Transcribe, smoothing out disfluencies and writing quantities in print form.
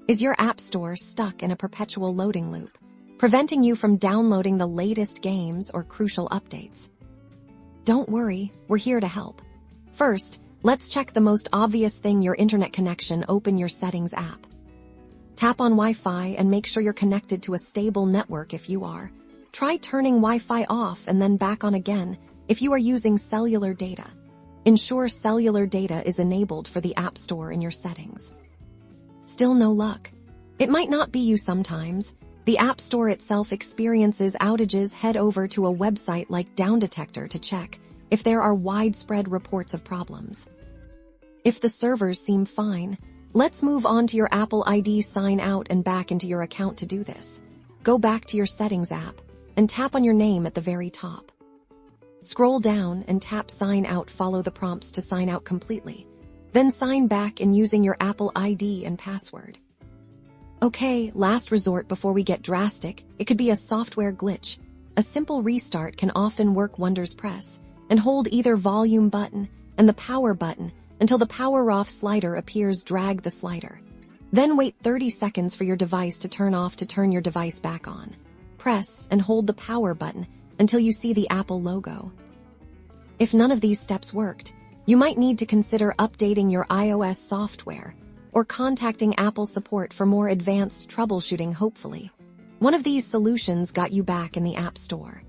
Is your app store stuck in a perpetual loading loop, preventing you from downloading the latest games or crucial updates? Don't worry, we're here to help. First, let's check the most obvious thing: your internet connection. Open your Settings app. Tap on Wi-Fi and make sure you're connected to a stable network if you are. Try turning Wi-Fi off and then back on again if you are using cellular data. Ensure cellular data is enabled for the App Store in your settings. Still no luck? It might not be you sometimes. The App Store itself experiences outages. Head over to a website like Down Detector to check if there are widespread reports of problems. If the servers seem fine, let's move on to your Apple ID. Sign out and back into your account. To do this, go back to your Settings app and tap on your name at the very top. Scroll down and tap Sign Out. Follow the prompts to sign out completely. Then sign back in using your Apple ID and password. Okay, last resort before we get drastic, it could be a software glitch. A simple restart can often work wonders. Press and hold either volume button and the power button until the power off slider appears. Drag the slider. Then wait 30 seconds for your device to turn off. To turn your device back on, press and hold the power button until you see the Apple logo. If none of these steps worked, you might need to consider updating your iOS software or contacting Apple support for more advanced troubleshooting. Hopefully, one of these solutions got you back in the App Store.